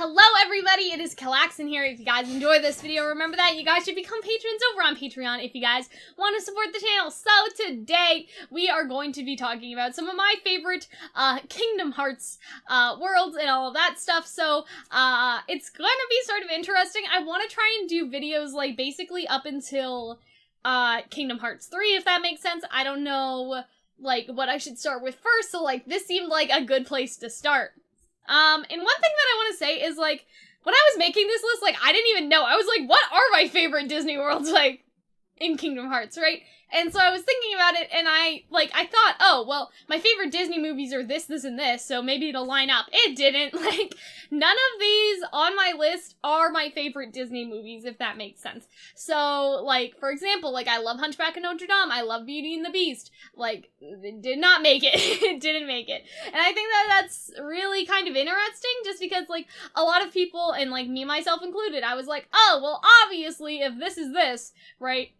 Hello everybody, it is Calxiyn here. If you guys enjoy this video, remember that you guys should become patrons over on Patreon if you guys want to support the channel. So today, we are going to be talking about some of my favorite Kingdom Hearts worlds and all of that stuff. So it's going to be sort of interesting. I want to try and do videos like basically up until Kingdom Hearts 3, if that makes sense. I don't know like what I should start with first, so like this seemed like a good place to start. And one thing that I want to say is, like, when I was making this list, like, I didn't even know. I was like, what are my favorite Disney worlds, like, in Kingdom Hearts, right? And so I was thinking about it, and I thought, oh, well, my favorite Disney movies are this, this, and this, so maybe it'll line up. It didn't. Like, none of these on my list are my favorite Disney movies, if that makes sense. So, like, for example, like, I love Hunchback of Notre Dame, I love Beauty and the Beast. Like, it did not make it. It didn't make it. And I think that that's really kind of interesting, just because, like, a lot of people, and, like, me, myself included, I was like, oh, well, obviously, if this is this, right?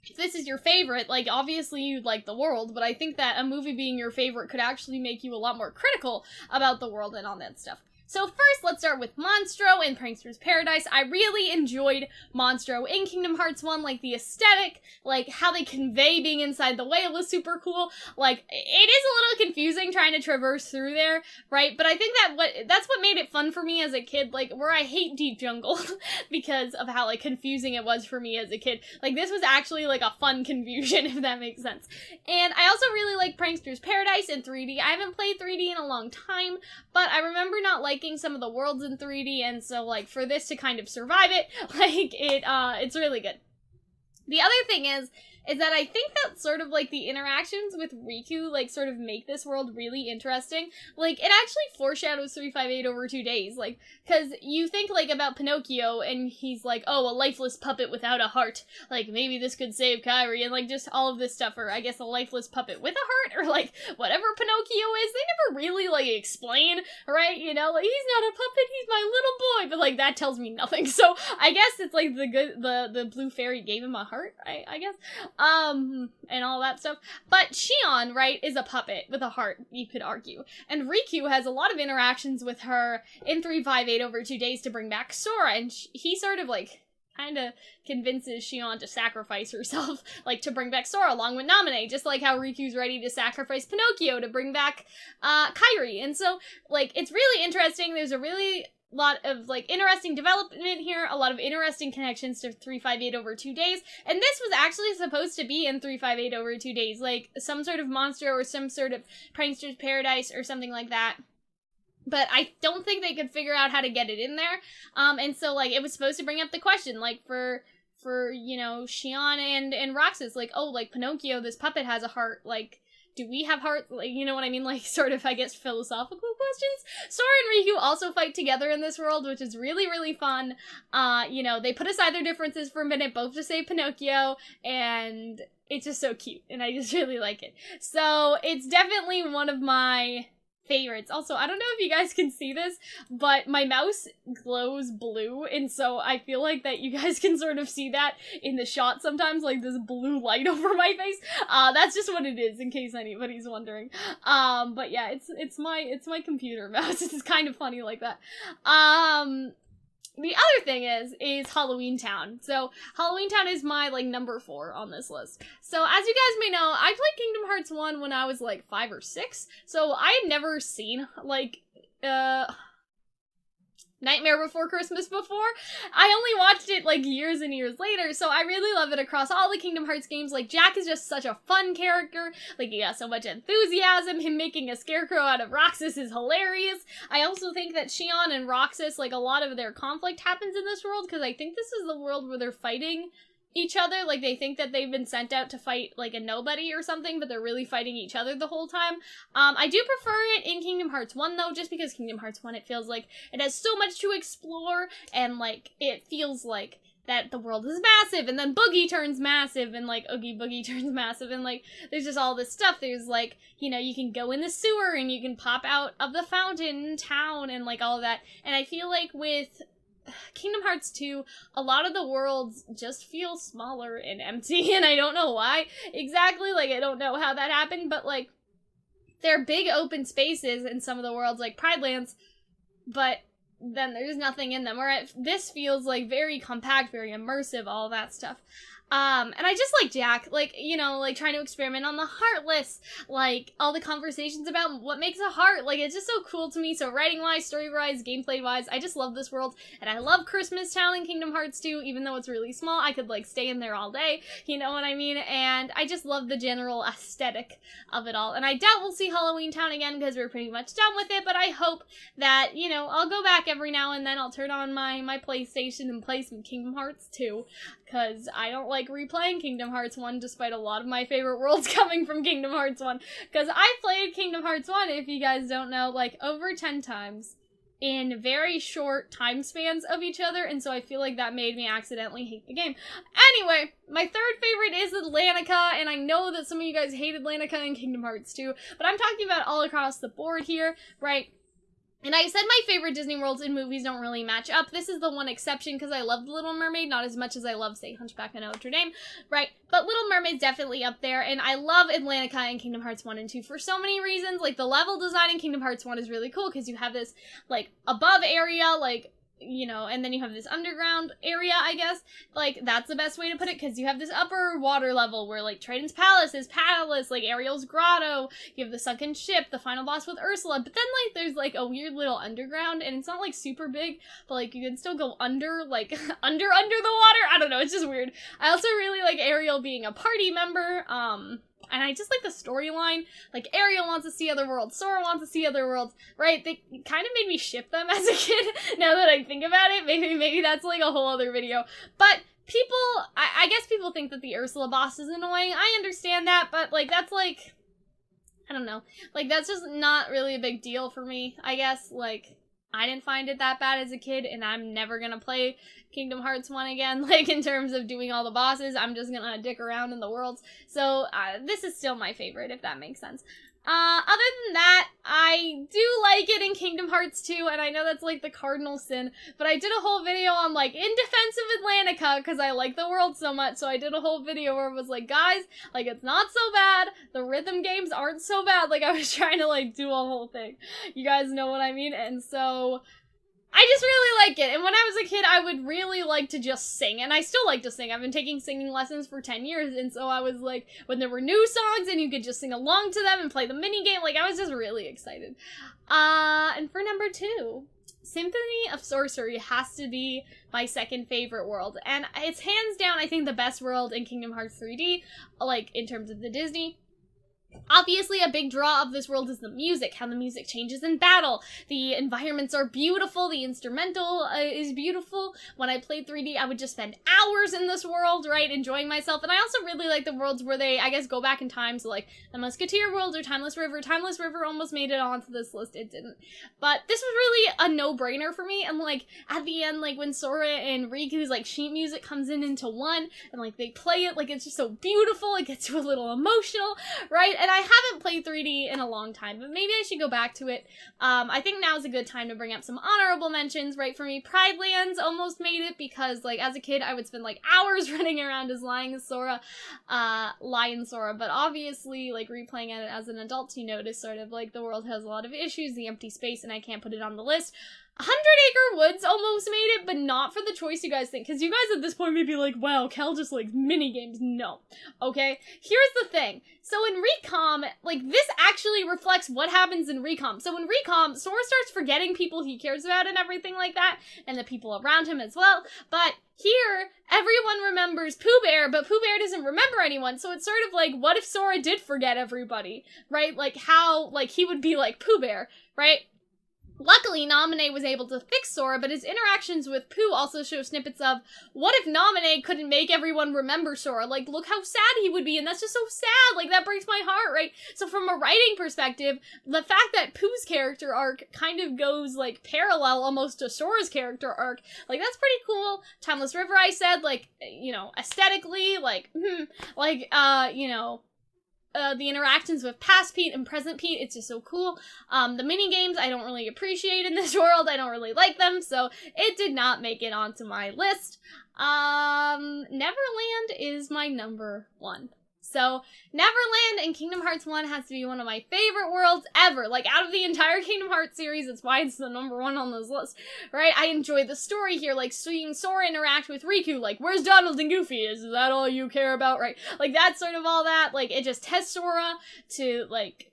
If this is your favorite, like, obviously you'd like the world, but I think that a movie being your favorite could actually make you a lot more critical about the world and all that stuff. So first, let's start with Monstro and Prankster's Paradise. I really enjoyed Monstro in Kingdom Hearts 1, like, the aesthetic, like, how they convey being inside the whale was super cool. Like, it is a little confusing trying to traverse through there, right? But I think that's what made it fun for me as a kid, like, where I hate Deep Jungle because of how, like, confusing it was for me as a kid. Like, this was actually, like, a fun confusion, if that makes sense. And I also really like Prankster's Paradise in 3D. I haven't played 3D in a long time, but I remember not liking some of the worlds in 3D, and so, like, for this to kind of survive it, like, it's really good. The other thing is that I think that sort of, like, the interactions with Riku, like, sort of make this world really interesting. Like, it actually foreshadows 358 over 2 days, like, because you think, like, about Pinocchio, and he's like, oh, a lifeless puppet without a heart, like, maybe this could save Kairi, and, like, just all of this stuff, or I guess a lifeless puppet with a heart, or, like, whatever Pinocchio is, they never really, like, explain, right, you know, like, he's not a puppet, he's my little boy, but, like, that tells me nothing, so I guess it's, like, the blue fairy gave him a heart, I guess, and all that stuff. But Xion, right, is a puppet with a heart, you could argue. And Riku has a lot of interactions with her in 358 over 2 days to bring back Sora, and he sort of, like, kind of convinces Xion to sacrifice herself, like, to bring back Sora along with Naminé, just like how Riku's ready to sacrifice Pinocchio to bring back, Kairi. And so, like, it's really interesting. There's a really lot of, like, interesting development here, a lot of interesting connections to 358 over 2 days, and this was actually supposed to be in 358 over 2 days, like, some sort of monster or some sort of Prankster's Paradise or something like that. But I don't think they could figure out how to get it in there, and so, like, it was supposed to bring up the question, like, for you know, Xion and Roxas, like, oh, like, Pinocchio, this puppet has a heart, like, do we have hearts? Like, you know what I mean? Like, sort of, I guess, philosophical questions. Sora and Riku also fight together in this world, which is really, really fun. You know, they put aside their differences for a minute, both to save Pinocchio, and it's just so cute, and I just really like it. So, it's definitely one of my favorites. Also, I don't know if you guys can see this, but my mouse glows blue, and so I feel like that you guys can sort of see that in the shot sometimes, like this blue light over my face. That's just what it is, in case anybody's wondering. But yeah, it's my computer mouse. It's kind of funny like that. The other thing is Halloween Town. So, Halloween Town is my, like, number 4 on this list. So, as you guys may know, I played Kingdom Hearts 1 when I was, like, 5 or 6. So, I had never seen, like, Nightmare Before Christmas before. I only watched it, like, years and years later, so I really love it across all the Kingdom Hearts games. Like, Jack is just such a fun character. Like, he has so much enthusiasm. Him making a scarecrow out of Roxas is hilarious. I also think that Xion and Roxas, like, a lot of their conflict happens in this world, because I think this is the world where they're fighting each other. Like, they think that they've been sent out to fight, like, a nobody or something, but they're really fighting each other the whole time. I do prefer it in Kingdom Hearts 1, though, just because Kingdom Hearts 1, it feels like it has so much to explore, and, like, it feels like that the world is massive, and then Boogie turns massive, and, like, Oogie Boogie turns massive, and, like, there's just all this stuff. There's, like, you know, you can go in the sewer, and you can pop out of the fountain in town, and, like, all of that. And I feel like with Kingdom Hearts 2, a lot of the worlds just feel smaller and empty, and I don't know why exactly, like, I don't know how that happened, but, like, they're big open spaces in some of the worlds, like Pride Lands, but then there's nothing in them. Where this feels like very compact, very immersive, all that stuff. And I just like Jack, like, you know, like trying to experiment on the Heartless, like all the conversations about what makes a heart, like it's just so cool to me. So writing-wise, story-wise, gameplay-wise, I just love this world, and I love Christmas Town in Kingdom Hearts 2, even though it's really small. I could like stay in there all day, you know what I mean? And I just love the general aesthetic of it all. And I doubt we'll see Halloween Town again because we're pretty much done with it, but I hope that, you know, I'll go back every now and then. I'll turn on my PlayStation and play some Kingdom Hearts 2, because I don't like replaying Kingdom Hearts 1, despite a lot of my favorite worlds coming from Kingdom Hearts 1, because I played Kingdom Hearts 1, if you guys don't know, like over 10 times in very short time spans of each other, and so I feel like that made me accidentally hate the game. Anyway, my third favorite is Atlantica, and I know that some of you guys hate Atlantica in Kingdom Hearts 2, but I'm talking about all across the board here, right? And I said my favorite Disney worlds in movies don't really match up. This is the one exception because I love The Little Mermaid, not as much as I love, say, Hunchback of Notre Dame, right? But Little Mermaid's definitely up there, and I love Atlantica in Kingdom Hearts 1 and 2 for so many reasons. Like, the level design in Kingdom Hearts 1 is really cool because you have this, like, above area, like, you know, and then you have this underground area, I guess. Like, that's the best way to put it, because you have this upper water level where, like, Triton's Palace is Palace, like, Ariel's Grotto, you have the sunken ship, the final boss with Ursula, but then, like, there's, like, a weird little underground, and it's not, like, super big, but, like, you can still go under, like, under the water? I don't know, it's just weird. I also really like Ariel being a party member, and I just like the storyline. Like, Ariel wants to see other worlds, Sora wants to see other worlds, right? They kind of made me ship them as a kid, now that I think about it. Maybe that's, like, a whole other video. But people, I guess people think that the Ursula boss is annoying. I understand that, but, like, that's, like, I don't know. Like, that's just not really a big deal for me, I guess. Like, I didn't find it that bad as a kid, and I'm never gonna play Kingdom Hearts 1 again, like, in terms of doing all the bosses. I'm just gonna dick around in the worlds. So, this is still my favorite, if that makes sense. Other than that, I do like it in Kingdom Hearts 2, and I know that's, like, the cardinal sin, but I did a whole video on, like, in defense of Atlantica, because I like the world so much, so I did a whole video where it was like, guys, like, it's not so bad, the rhythm games aren't so bad, like, I was trying to, like, do a whole thing. You guys know what I mean? And so I just really like it, and when I was a kid, I would really like to just sing, and I still like to sing. I've been taking singing lessons for 10 years, and so I was like, when there were new songs and you could just sing along to them and play the minigame, like, I was just really excited. And for number 2, Symphony of Sorcery has to be my second favorite world, and it's hands down, I think, the best world in Kingdom Hearts 3D, like, in terms of the Disney. Obviously, a big draw of this world is the music, how the music changes in battle. The environments are beautiful, the instrumental is beautiful. When I played 3D, I would just spend hours in this world, right, enjoying myself. And I also really like the worlds where they, I guess, go back in time, so like the Musketeer world or Timeless River. Timeless River almost made it onto this list, it didn't. But this was really a no-brainer for me, and like, at the end, like, when Sora and Riku's, like, sheet music comes into one, and like, they play it, like, it's just so beautiful, it gets you a little emotional, right? And I haven't played 3D in a long time, but maybe I should go back to it. I think now's a good time to bring up some honorable mentions, right? For me, Pride Lands almost made it because, like, as a kid, I would spend, like, hours running around as Lion Sora, but obviously, like, replaying it as an adult, you notice sort of, like, the world has a lot of issues, the empty space, and I can't put it on the list. 100 Acre Woods almost made it, but not for the choice you guys think, because you guys at this point may be like, wow, Cal just likes minigames. No. Okay? Here's the thing. So in Recom, like, this actually reflects what happens in Recom. So in Recom, Sora starts forgetting people he cares about and everything like that, and the people around him as well, but here, everyone remembers Pooh Bear, but Pooh Bear doesn't remember anyone, so it's sort of like, what if Sora did forget everybody, right? Like, how, like, he would be like Pooh Bear, right? Luckily, Naminé was able to fix Sora, but his interactions with Pooh also show snippets of, what if Naminé couldn't make everyone remember Sora? Like, look how sad he would be, and that's just so sad, like, that breaks my heart, right? So from a writing perspective, the fact that Pooh's character arc kind of goes, like, parallel almost to Sora's character arc, like, that's pretty cool. Timeless River, I said, like, you know, aesthetically, like, you know, the interactions with past Pete and present Pete, it's just so cool. The minigames I don't really appreciate in this world, I don't really like them, so it did not make it onto my list. Neverland is my number 1. So, Neverland in Kingdom Hearts 1 has to be one of my favorite worlds ever. Like, out of the entire Kingdom Hearts series, it's why it's the number 1 on this list, right? I enjoy the story here, like, seeing Sora interact with Riku, like, where's Donald and Goofy? Is that all you care about, right? Like, that's sort of all that. Like, it just tests Sora to, like,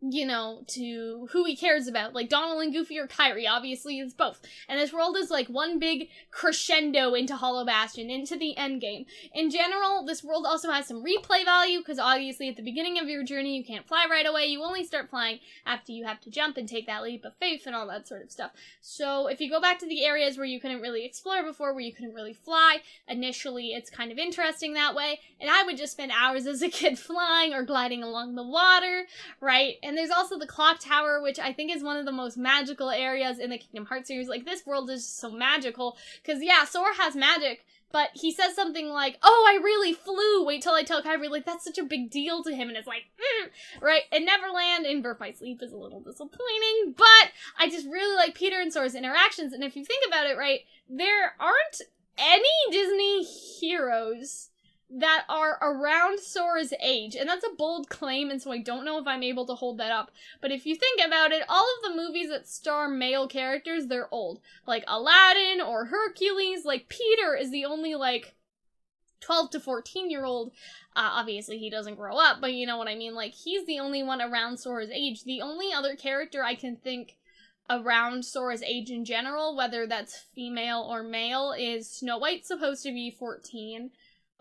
you know, to who he cares about. Like, Donald and Goofy or Kairi, obviously it's both. And this world is like one big crescendo into Hollow Bastion, into the end game. In general, this world also has some replay value, because obviously at the beginning of your journey you can't fly right away, you only start flying after you have to jump and take that leap of faith and all that sort of stuff. So if you go back to the areas where you couldn't really explore before, where you couldn't really fly, initially it's kind of interesting that way, and I would just spend hours as a kid flying or gliding along the water, right? And there's also the clock tower, which I think is one of the most magical areas in the Kingdom Hearts series. Like, this world is so magical, because, yeah, Sora has magic, but he says something like, oh, I really flew, wait till I tell Kairi, like, that's such a big deal to him, and it's like, right? And Neverland in Birth by Sleep is a little disappointing, but I just really like Peter and Sora's interactions, and if you think about it, right, there aren't any Disney heroes that are around Sora's age, and that's a bold claim, and so I don't know if I'm able to hold that up, but if you think about it, all of the movies that star male characters, they're old. Like Aladdin or Hercules, like Peter is the only, like, 12 to 14-year-old, obviously he doesn't grow up, but you know what I mean, like, he's the only one around Sora's age. The only other character I can think around Sora's age in general, whether that's female or male, is Snow White's supposed to be 14,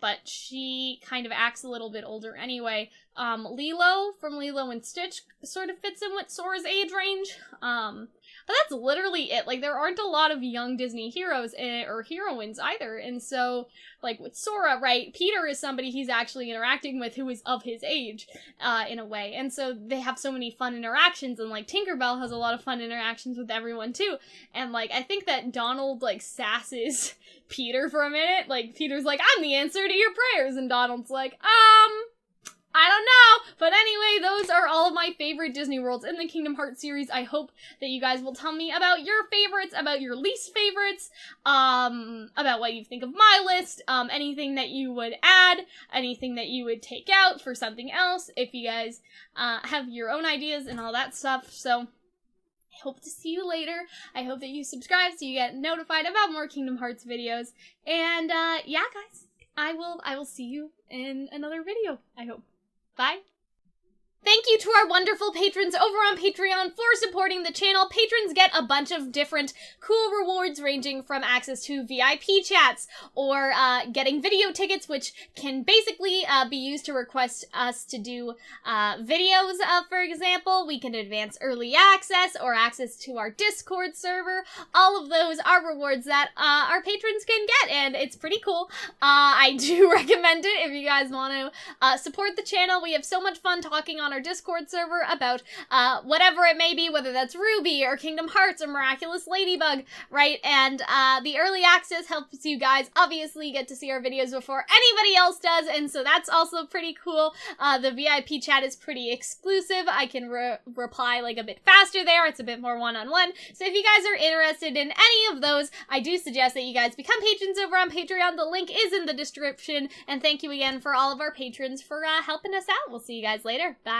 but she kind of acts a little bit older anyway. Lilo from Lilo and Stitch sort of fits in with Sora's age range. But that's literally it. Like, there aren't a lot of young Disney heroes or heroines either. And so, like, with Sora, right, Peter is somebody he's actually interacting with who is of his age, in a way. And so they have so many fun interactions, and, like, Tinkerbell has a lot of fun interactions with everyone, too. And, like, I think that Donald, like, sasses Peter for a minute. Like, Peter's like, I'm the answer to your prayers, and Donald's like, I don't know, but anyway, those are all of my favorite Disney worlds in the Kingdom Hearts series. I hope that you guys will tell me about your favorites, about your least favorites, about what you think of my list, anything that you would add, anything that you would take out for something else, if you guys have your own ideas and all that stuff. So I hope to see you later. I hope that you subscribe so you get notified about more Kingdom Hearts videos. And yeah, guys, I will see you in another video, I hope. Bye. Thank you to our wonderful patrons over on Patreon for supporting the channel. Patrons get a bunch of different cool rewards, ranging from access to VIP chats or getting video tickets, which can basically be used to request us to do videos, for example. We can advance early access or access to our Discord server. All of those are rewards that our patrons can get, and it's pretty cool. I do recommend it if you guys want to support the channel. We have so much fun talking on our Discord server about whatever it may be, whether that's Ruby or Kingdom Hearts or Miraculous Ladybug, right? And the early access helps you guys obviously get to see our videos before anybody else does, and so that's also pretty cool. The VIP chat is pretty exclusive. I can reply like a bit faster there. It's a bit more one-on-one. So if you guys are interested in any of those, I do suggest that you guys become patrons over on Patreon. The link is in the description, and thank you again for all of our patrons for helping us out. We'll see you guys later. Bye.